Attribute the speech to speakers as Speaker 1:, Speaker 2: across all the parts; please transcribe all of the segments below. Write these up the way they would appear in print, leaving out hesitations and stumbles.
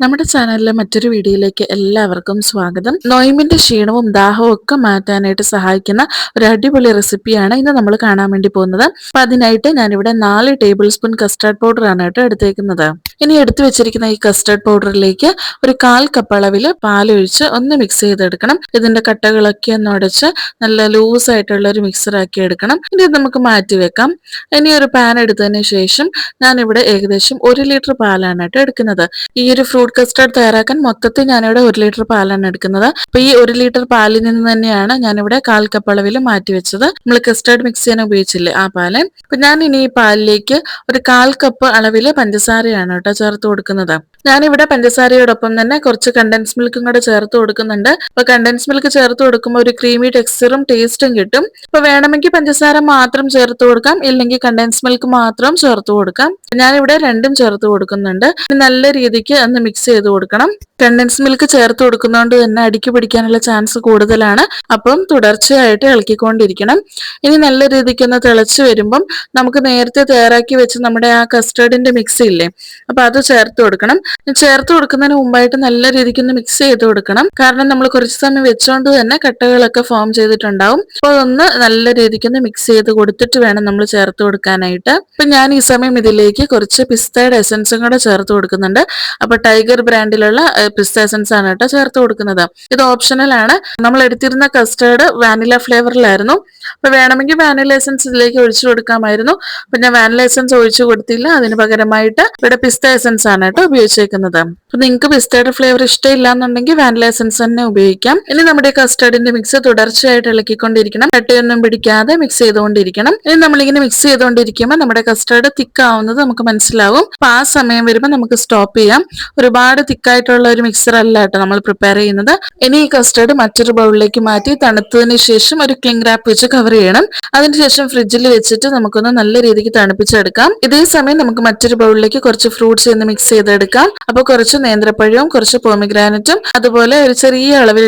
Speaker 1: നമ്മുടെ ചാനലിലെ മറ്റൊരു വീഡിയോയിലേക്ക് എല്ലാവർക്കും സ്വാഗതം. നോയിമ്പിന്റെ ക്ഷീണവും ദാഹവും ഒക്കെ മാറ്റാനായിട്ട് സഹായിക്കുന്ന ഒരു അടിപൊളി റെസിപ്പിയാണ് ഇന്ന് നമ്മൾ കാണാൻ വേണ്ടി പോകുന്നത്. അപ്പൊ അതിനായിട്ട് ഞാനിവിടെ 4 ടേബിൾ സ്പൂൺ കസ്റ്റാർഡ് പൗഡർ ആണ് കേട്ടോ എടുത്തേക്കുന്നത്. ഇനി എടുത്തു വെച്ചിരിക്കുന്ന ഈ കസ്റ്റാർഡ് പൗഡറിലേക്ക് ഒരു 1/4 കപ്പ് അളവിൽ പാലൊഴിച്ച് ഒന്ന് മിക്സ് ചെയ്തെടുക്കണം. ഇതിന്റെ കട്ടകളൊക്കെ ഒന്ന് ഉടച്ച് നല്ല ലൂസ് ആയിട്ടുള്ള ഒരു മിക്സർ ആക്കി എടുക്കണം. ഇനി ഇത് നമുക്ക് മാറ്റി വെക്കാം. ഇനി ഒരു പാൻ എടുത്തതിന് ശേഷം ഞാനിവിടെ ഏകദേശം 1 ലിറ്റർ പാലാണ് കേട്ടോ എടുക്കുന്നത്. ഈ ഒരു ഫ്രൂട്ട് കസ്റ്റാർഡ് തയ്യാറാക്കാൻ മൊത്തത്തിൽ ഞാനിവിടെ 1 ലിറ്റർ പാലാണ് എടുക്കുന്നത്. അപ്പൊ ഈ 1 ലിറ്റർ പാലിൽ നിന്ന് തന്നെയാണ് ഞാനിവിടെ 1/4 കപ്പ് അളവിൽ മാറ്റി വെച്ചത്. നമ്മൾ കസ്റ്റാർഡ് മിക്സ് ചെയ്യാൻ ഉപയോഗിച്ചില്ലേ ആ പാല്. അപ്പൊ ഞാൻ ഇനി ഈ പാലിലേക്ക് ഒരു 1/4 കപ്പ് അളവിൽ പഞ്ചസാരയാണ് കേട്ടോ ചേർത്ത് കൊടുക്കുന്നത്. ഞാനിവിടെ പഞ്ചസാരയോടൊപ്പം തന്നെ കുറച്ച് കണ്ടൻസ് മിൽക്കും കൂടെ ചേർത്ത് കൊടുക്കുന്നുണ്ട്. അപ്പൊ കണ്ടൻസ് മിൽക്ക് ചേർത്ത് കൊടുക്കുമ്പോൾ ഒരു ക്രീമി ടെക്സ്ചറും ടേസ്റ്റും കിട്ടും. അപ്പൊ വേണമെങ്കിൽ പഞ്ചസാര മാത്രം ചേർത്ത് കൊടുക്കാം, ഇല്ലെങ്കിൽ കണ്ടൻസ് മിൽക്ക് മാത്രം ചേർത്ത് കൊടുക്കാം. ഞാനിവിടെ രണ്ടും ചേർത്ത് കൊടുക്കുന്നുണ്ട്. നല്ല രീതിക്ക് ഒന്ന് മിക്സ് ചെയ്ത് കൊടുക്കണം. കണ്ടൻസ് മിൽക്ക് ചേർത്ത് കൊടുക്കുന്നതുകൊണ്ട് തന്നെ അടിക്ക് പിടിക്കാനുള്ള ചാൻസ് കൂടുതലാണ്. അപ്പം തുടർച്ചയായിട്ട് ഇളക്കിക്കൊണ്ടിരിക്കണം. ഇനി നല്ല രീതിക്ക് ഒന്ന് തിളച്ച് വരുമ്പം നമുക്ക് നേരത്തെ തയ്യാറാക്കി വെച്ച് നമ്മുടെ ആ കസ്റ്റേർഡിന്റെ മിക്സ് ഇല്ലേ, അപ്പൊ അത് ചേർത്ത് കൊടുക്കണം. ചേർത്ത് കൊടുക്കുന്നതിന് മുമ്പായിട്ട് നല്ല രീതിക്ക് ഒന്ന് മിക്സ് ചെയ്ത് കൊടുക്കണം. കാരണം നമ്മൾ കുറച്ച് സമയം വെച്ചുകൊണ്ട് തന്നെ കട്ടകളൊക്കെ ഫോം ചെയ്തിട്ടുണ്ടാവും. അപ്പൊ അതൊന്ന് നല്ല രീതിക്ക് ഒന്ന് മിക്സ് ചെയ്ത് കൊടുത്തിട്ട് വേണം നമ്മൾ ചേർത്ത് കൊടുക്കാനായിട്ട്. അപ്പൊ ഞാൻ ഈ സമയം ഇതിലേക്ക് കുറച്ച് പിസ്തയുടെ എസൻസും കൂടെ ചേർത്ത് കൊടുക്കുന്നുണ്ട്. അപ്പൊ ടൈഗർ ബ്രാൻഡിലുള്ള പിസ്ത എസൻസ് ആണ് കേട്ടോ ചേർത്ത് കൊടുക്കുന്നത്. ഇത് ഓപ്ഷണൽ ആണ്. നമ്മൾ എടുത്തിരുന്ന കസ്റ്റേർഡ് വാനില ഫ്ലേവറിലായിരുന്നു. അപ്പൊ വേണമെങ്കിൽ വാനില എസൻസ് ഇതിലേക്ക് ഒഴിച്ചു കൊടുക്കാമായിരുന്നു. അപ്പൊ ഞാൻ വാനില എസൻസ് ഒഴിച്ചു കൊടുത്തില്ല. അതിന് പകരമായിട്ട് ഇവിടെ പിസ്ത എസൻസ് ആണ് കേട്ടോ ഉപയോഗിച്ചേക്കുന്നത്. അപ്പൊ നിങ്ങൾക്ക് പിസ്തയുടെ ഫ്ലേവർ ഇഷ്ടമില്ല എന്നുണ്ടെങ്കിൽ വാനില എസൻസ് തന്നെ ഉപയോഗിക്കാം. ഇനി നമ്മുടെ കസ്റ്റേർഡിന്റെ മിക്സ് തുടർച്ചയായിട്ട് ഇളക്കിക്കൊണ്ടിരിക്കണം. കട്ടയൊന്നും പിടിക്കാതെ മിക്സ് ചെയ്തുകൊണ്ടിരിക്കണം. ഇനി നമ്മളിങ്ങനെ മിക്സ് ചെയ്തുകൊണ്ടിരിക്കുമ്പോൾ നമ്മുടെ കസ്റ്റേർഡ് തിക്ക് ആവുന്നത് നമുക്ക് മനസ്സിലാവും. അപ്പൊ ആ സമയം വരുമ്പോൾ നമുക്ക് സ്റ്റോപ്പ് ചെയ്യാം. ഒരുപാട് തിക്കായിട്ടുള്ള ഒരു മിക്സർ അല്ല കേട്ടോ നമ്മൾ പ്രിപ്പയർ ചെയ്യുന്നത്. ഇനി ഈ കസ്റ്റേർഡ് മറ്റൊരു ബൗളിലേക്ക് മാറ്റി തണുത്തതിന് ശേഷം ഒരു ക്ലിംഗ് റാപ്പ് വെച്ച് കവർ ചെയ്യണം. അതിനുശേഷം ഫ്രിഡ്ജിൽ വെച്ചിട്ട് നമുക്കൊന്ന് നല്ല രീതിക്ക് തണുപ്പിച്ചെടുക്കാം. ഇതേ സമയം നമുക്ക് മറ്റൊരു ബൗളിലേക്ക് കുറച്ച് ഫ്രൂട്ട്സ് ഒന്ന് മിക്സ് ചെയ്തെടുക്കാം. അപ്പൊ കുറച്ച് നേന്ത്രപ്പഴവും കുറച്ച് പോമിഗ്രാനറ്റും അതുപോലെ ഒരു ചെറിയ അളവിൽ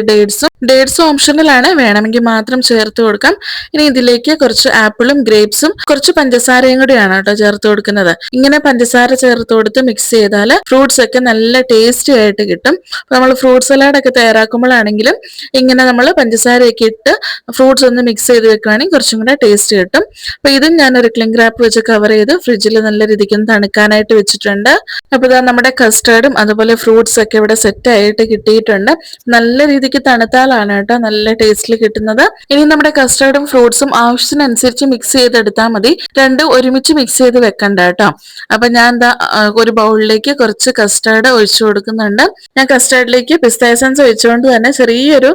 Speaker 1: ഡേറ്റ്സും ഓപ്ഷണൽ ആണ്, വേണമെങ്കിൽ മാത്രം ചേർത്ത് കൊടുക്കാം. ഇനി ഇതിലേക്ക് കുറച്ച് ആപ്പിളും ഗ്രേപ്സും കുറച്ച് പഞ്ചസാരയും കൂടിയാണ് കേട്ടോ ചേർത്ത് കൊടുക്കുന്നത്. ഇങ്ങനെ പഞ്ചസാര ചേർത്ത് കൊടുത്ത് മിക്സ് ചെയ്താൽ ഫ്രൂട്ട്സ് ഒക്കെ നല്ല ടേസ്റ്റി ആയിട്ട് കിട്ടും. നമ്മൾ ഫ്രൂട്ട് സലാഡ് ഒക്കെ തയ്യാറാക്കുമ്പോഴാണെങ്കിലും ഇങ്ങനെ നമ്മൾ പഞ്ചസാരയൊക്കെ ഇട്ട് ഫ്രൂട്ട്സ് ഒന്ന് മിക്സ് ചെയ്ത് വെക്കുകയാണെങ്കിൽ കുറച്ചും കൂടെ ടേസ്റ്റ് കിട്ടും. അപ്പൊ ഇതും ഞാനൊരു ക്ലിംഗ് റാപ്പ് വെച്ച് കവർ ചെയ്ത് ഫ്രിഡ്ജിൽ നല്ല രീതിക്ക് തണുക്കാനായിട്ട് വെച്ചിട്ടുണ്ട്. അപ്പൊ ഇതാ നമ്മുടെ കസ്റ്റേർഡും അതുപോലെ ഫ്രൂട്ട്സ് ഒക്കെ ഇവിടെ സെറ്റ് ആയിട്ട് കിട്ടിയിട്ടുണ്ട്. നല്ല രീതിക്ക് തണുത്താലാണ് കേട്ടോ നല്ല ടേസ്റ്റിൽ കിട്ടുന്നത്. ഇനി നമ്മുടെ കസ്റ്റേർഡും ഫ്രൂട്ട്സും ആവശ്യത്തിനനുസരിച്ച് മിക്സ് ചെയ്തെടുത്താൽ മതി. രണ്ടും ഒരുമിച്ച് മിക്സ് ചെയ്ത് വെക്കണ്ട കേട്ടോ. അപ്പൊ ഞാൻ എന്താ ഒരു ബൗളിലേക്ക് കുറച്ച് കസ്റ്റേർഡ് ഒഴിച്ചു കൊടുക്കുന്നുണ്ട്. ഞാൻ കസ്റ്റേർഡിലേക്ക് പിസ്ത എസൻസ് ഒഴിച്ചുകൊണ്ട് തന്നെ ചെറിയൊരു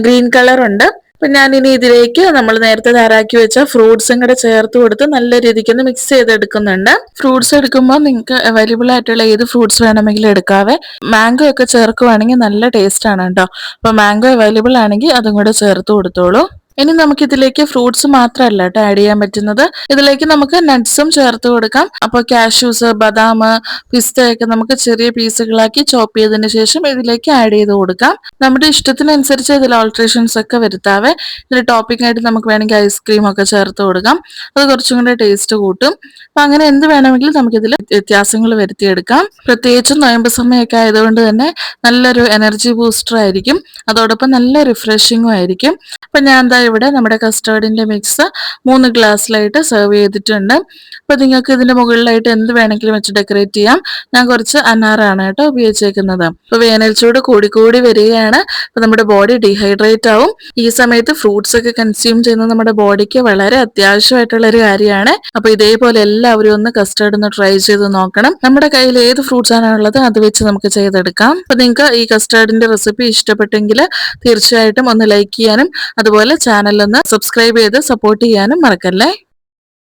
Speaker 1: ഗ്രീൻ കളർ ഉണ്ട്. അപ്പൊ ഞാൻ ഇനി ഇതിലേക്ക് നമ്മൾ നേരത്തെ തയ്യാറാക്കി വെച്ച ഫ്രൂട്ട്സും കൂടെ ചേർത്ത് കൊടുത്ത് നല്ല രീതിക്ക് ഒന്ന് മിക്സ് ചെയ്തെടുക്കുന്നുണ്ട്. ഫ്രൂട്ട്സ് എടുക്കുമ്പോൾ നിങ്ങൾക്ക് അവൈലബിൾ ആയിട്ടുള്ള ഏത് ഫ്രൂട്ട്സ് വേണമെങ്കിലും എടുക്കാവേ. മാംഗോ ഒക്കെ ചേർക്കുവാണെങ്കിൽ നല്ല ടേസ്റ്റ് ആണ് കേട്ടോ. അപ്പൊ മാംഗോ അവൈലബിൾ ആണെങ്കിൽ അതും കൂടെ ചേർത്ത് കൊടുത്തോളൂ. ഇനി നമുക്ക് ഇതിലേക്ക് ഫ്രൂട്ട്സ് മാത്രമല്ല കേട്ടോ ആഡ് ചെയ്യാൻ പറ്റുന്നത്. ഇതിലേക്ക് നമുക്ക് നട്ട്സും ചേർത്ത് കൊടുക്കാം. അപ്പോൾ കാഷ്യൂസ്, ബദാം, പിസ്തയൊക്കെ നമുക്ക് ചെറിയ പീസുകളാക്കി ചോപ്പ് ചെയ്തതിന് ശേഷം ഇതിലേക്ക് ആഡ് ചെയ്ത് കൊടുക്കാം. നമ്മുടെ ഇഷ്ടത്തിനനുസരിച്ച് ഇതിൽ ഓൾട്രേഷൻസ് ഒക്കെ വരുത്താവേ. ഇതിൽ ടോപ്പിംഗ് ആയിട്ട് നമുക്ക് വേണമെങ്കിൽ ഐസ്ക്രീം ഒക്കെ ചേർത്ത് കൊടുക്കാം. അത് കുറച്ചും കൂടെ ടേസ്റ്റ് കൂട്ടും. അപ്പൊ അങ്ങനെ എന്ത് വേണമെങ്കിലും നമുക്കിതിൽ വ്യത്യാസങ്ങൾ വരുത്തിയെടുക്കാം. പ്രത്യേകിച്ചും നോയമ്പ് സമയമൊക്കെ ആയതുകൊണ്ട് തന്നെ നല്ലൊരു എനർജി ബൂസ്റ്റർ ആയിരിക്കും. അതോടൊപ്പം നല്ല റിഫ്രഷിങ്ങും ആയിരിക്കും. അപ്പൊ ഞാൻ എന്താ ഇവിടെ നമ്മുടെ കസ്റ്റേർഡിന്റെ മിക്സ് 3 ഗ്ലാസ്സിലായിട്ട് സെർവ് ചെയ്തിട്ടുണ്ട്. അപ്പൊ നിങ്ങൾക്ക് ഇതിന്റെ മുകളിലായിട്ട് എന്ത് വേണമെങ്കിലും വെച്ച് ഡെക്കറേറ്റ് ചെയ്യാം. ഞാൻ കുറച്ച് അനാറാണ് കേട്ടോ ഉപയോഗിച്ചേക്കുന്നത്. അപ്പൊ വേനൽ ചൂട് കൂടി വരികയാണ്. അപ്പൊ നമ്മുടെ ബോഡി ഡീഹൈഡ്രേറ്റ് ആവും. ഈ സമയത്ത് ഫ്രൂട്ട്സ് ഒക്കെ കൺസ്യൂം ചെയ്യുന്നത് നമ്മുടെ ബോഡിക്ക് വളരെ അത്യാവശ്യമായിട്ടുള്ള ഒരു കാര്യമാണ്. അപ്പൊ ഇതേപോലെ എല്ലാവരും ഒന്ന് കസ്റ്റേർഡ് ഒന്ന് ട്രൈ ചെയ്ത് നോക്കണം. നമ്മുടെ കയ്യിൽ ഏത് ഫ്രൂട്ട്സ് ആണുള്ളത് അത് വെച്ച് നമുക്ക് ചെയ്തെടുക്കാം. അപ്പൊ നിങ്ങൾക്ക് ഈ കസ്റ്റേർഡിന്റെ റെസിപ്പി ഇഷ്ടപ്പെട്ടെങ്കിൽ തീർച്ചയായിട്ടും ഒന്ന് ലൈക്ക് ചെയ്യാനും അതുപോലെ ചാനൽ ഒന്ന് സബ്സ്ക്രൈബ് ചെയ്ത് സപ്പോർട്ട് ചെയ്യാനും മറക്കല്ലേ.